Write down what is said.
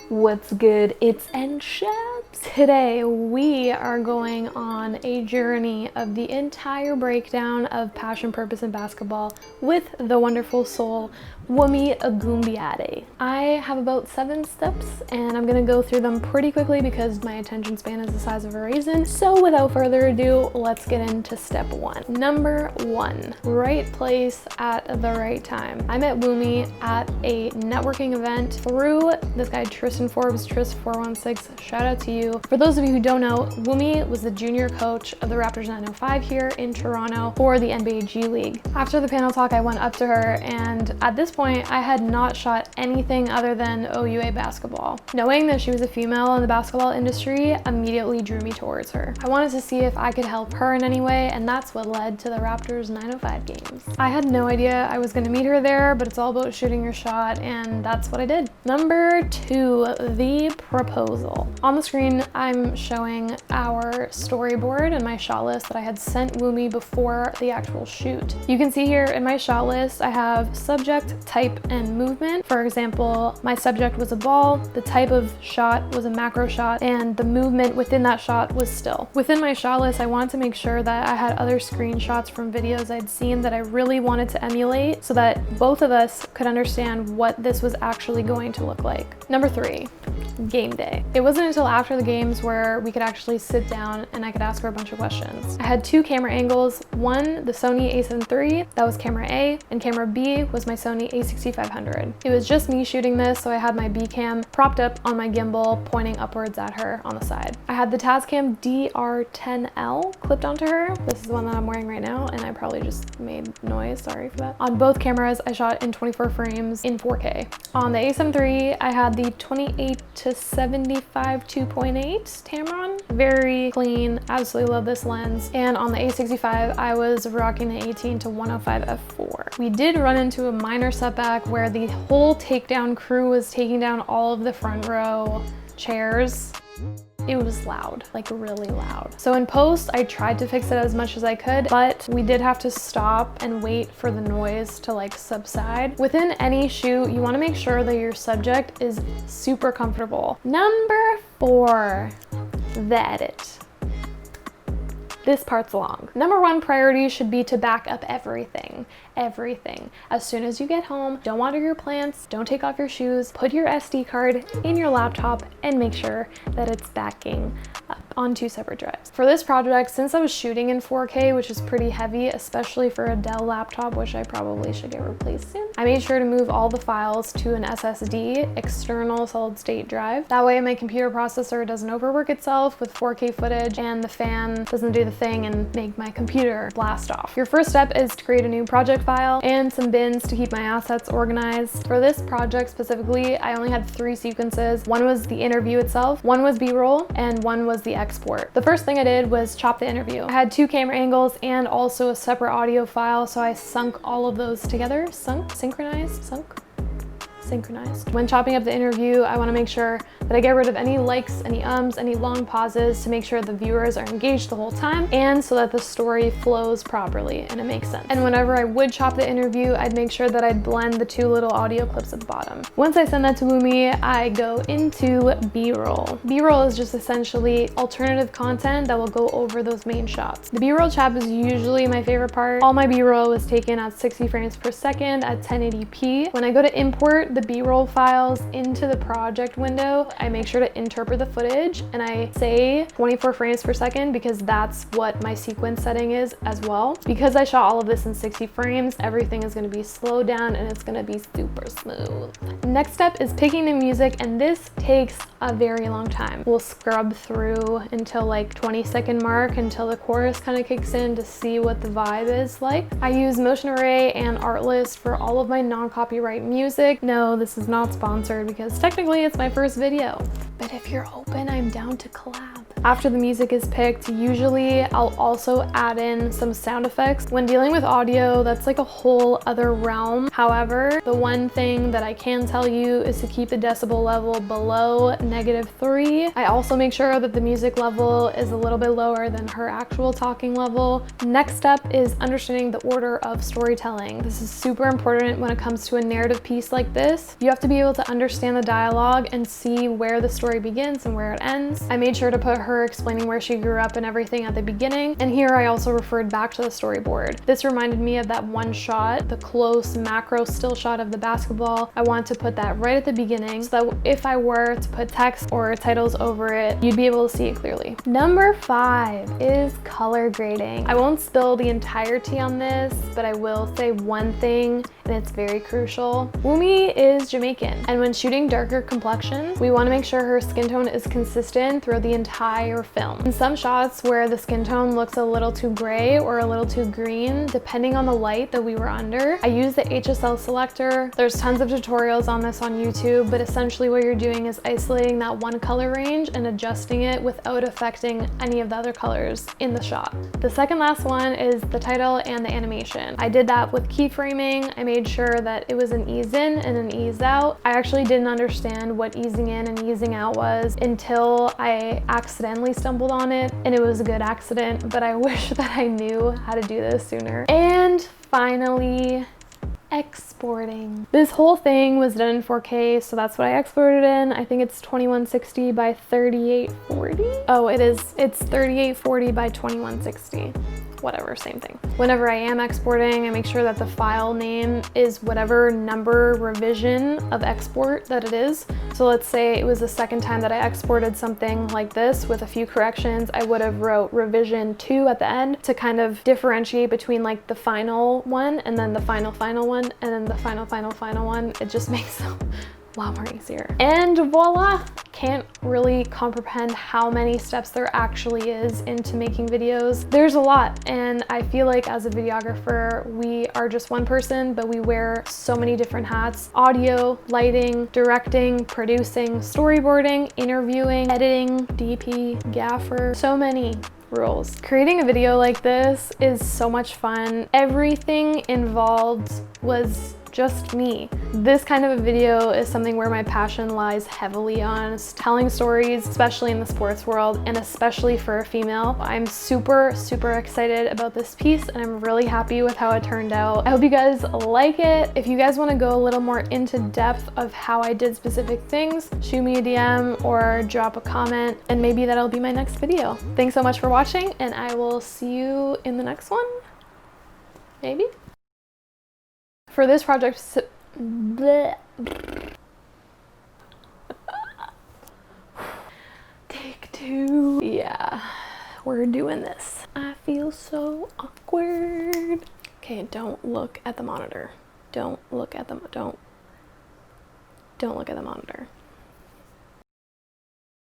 What's good? It's N-Shabs. Today we are going on a journey of the entire breakdown of passion, purpose, and basketball with the wonderful soul, Wumi Agumbiade. I have about 7 steps and I'm gonna go through them pretty quickly because my attention span is the size of a raisin. So without further ado, let's get into step 1. Number 1, right place at the right time. I met Wumi at a networking event through this guy Tristan Forbes, Tris416, shout out to you. For those of you who don't know, Wumi was the junior coach of the Raptors 905 here in Toronto for the NBA G League. After the panel talk, I went up to her, and at this point, I had not shot anything other than OUA basketball. Knowing that she was a female in the basketball industry immediately drew me towards her. I wanted to see if I could help her in any way, and that's what led to the Raptors 905 games. I had no idea I was gonna meet her there, but it's all about shooting your shot, and that's what I did. Number 2, the proposal. On the screen, I'm showing our storyboard and my shot list that I had sent Wumi before the actual shoot. You can see here in my shot list, I have subject, type, and movement. For example, my subject was a ball, the type of shot was a macro shot, and the movement within that shot was still. Within my shot list, I wanted to make sure that I had other screenshots from videos I'd seen that I really wanted to emulate so that both of us could understand what this was actually going to look like. Number 3, game day. It wasn't until after the games where we could actually sit down and I could ask her a bunch of questions. I had 2 camera angles, one the Sony a7 III, that was camera A, and camera B was my Sony a6500. It was just me shooting this, so I had my B cam propped up on my gimbal pointing upwards at her on the side. I had the Tascam DR10L clipped onto her. This is the one that I'm wearing right now, and I probably just made noise, sorry for that. On both cameras, I shot in 24 frames in 4K. On the a7 III, I had the 28-75 2.8 Tamron. Very clean, absolutely love this lens. And on the a65, I was rocking the 18-105 f4. We did run into a minor setback where the whole takedown crew was taking down all of the front row chairs. It was loud, like really loud. So in post, I tried to fix it as much as I could, but we did have to stop and wait for the noise to like subside. Within any shoot, you wanna make sure that your subject is super comfortable. Number 4, the edit. This part's long. Number 1 priority should be to back up everything. As soon as you get home, don't water your plants, don't take off your shoes, put your SD card in your laptop and make sure that it's backing up on 2 separate drives. For this project, since I was shooting in 4K, which is pretty heavy, especially for a Dell laptop, which I probably should get replaced soon, I made sure to move all the files to an SSD, external solid state drive. That way my computer processor doesn't overwork itself with 4K footage and the fan doesn't do the thing and make my computer blast off. Your first step is to create a new project file and some bins to keep my assets organized. For this project specifically, I only had 3 sequences. One was the interview itself, one was B-roll, and one was the export. The first thing I did was chop the interview. I had 2 camera angles and also a separate audio file, so I sunk all of those together. Synchronized. When chopping up the interview, I want to make sure that I get rid of any likes, any ums, any long pauses to make sure the viewers are engaged the whole time and so that the story flows properly and it makes sense. And whenever I would chop the interview, I'd make sure that I'd blend the 2 little audio clips at the bottom. Once I send that to Wumi, I go into B-roll. B-roll is just essentially alternative content that will go over those main shots. The B-roll chop is usually my favorite part. All my B-roll was taken at 60 frames per second at 1080p. When I go to import the B-roll files into the project window, I make sure to interpret the footage and I say 24 frames per second because that's what my sequence setting is as well. Because I shot all of this in 60 frames, everything is going to be slowed down and it's going to be super smooth. Next step is picking the music, and this takes a very long time. We'll scrub through until like 20-second mark until the chorus kind of kicks in to see what the vibe is like. I use Motion Array and Artlist for all of my non-copyright music. No, this is not sponsored because technically it's my first video. But if you're open, I'm down to collab. After the music is picked, usually I'll also add in some sound effects. When dealing with audio, that's like a whole other realm. However, the one thing that I can tell you is to keep the decibel level below -3. I also make sure that the music level is a little bit lower than her actual talking level. Next step is understanding the order of storytelling. This is super important when it comes to a narrative piece like this. You have to be able to understand the dialogue and see where the story begins and where it ends. I made sure to put her explaining where she grew up and everything at the beginning, and here I also referred back to the storyboard. This reminded me of that one shot, the close macro still shot of the basketball. I want to put that right at the beginning so that if I were to put text or titles over it, you'd be able to see it clearly. Number 5 is color grading. I won't spill the entirety on this, but I will say one thing, and it's very crucial. Wumi is Jamaican, and when shooting darker complexions, we want to make sure her skin tone is consistent throughout the entire film. In some shots where the skin tone looks a little too gray or a little too green, depending on the light that we were under, I use the HSL selector. There's tons of tutorials on this on YouTube, but essentially what you're doing is isolating that one color range and adjusting it without affecting any of the other colors in the shot. The second last one is the title and the animation. I did that with keyframing. I made sure that it was an ease in and an ease out. I actually didn't understand what easing in and easing out was until I accidentally stumbled on it, and it was a good accident, but I wish that I knew how to do this sooner. And finally, exporting. This whole thing was done in 4K, so that's what I exported in. I think it's 2160 by 3840. Oh, it's 3840 by 2160. Whatever, same thing. Whenever I am exporting, I make sure that the file name is whatever number revision of export that it is. So let's say it was the second time that I exported something like this with a few corrections, I would have wrote revision 2 at the end to kind of differentiate between like the final one and then the final one and then the final one. It just makes a lot more easier. And voila! Can't really comprehend how many steps there actually is into making videos. There's a lot, and I feel like as a videographer, we are just one person, but we wear so many different hats: audio, lighting, directing, producing, storyboarding, interviewing, editing, DP, gaffer, so many rules. Creating a video like this is so much fun. Everything involved was just me. This kind of a video is something where my passion lies heavily on telling stories, especially in the sports world and especially for a female. I'm super excited about this piece, and I'm really happy with how it turned out. I hope you guys like it. If you guys want to go a little more into depth of how I did specific things, shoot me a DM or drop a comment, and maybe that'll be my next video. Thanks so much for watching, and I will see you in the next one. Maybe? For this project, take 2. Yeah, we're doing this. I feel so awkward. Okay, don't look at the monitor. Don't look at the monitor.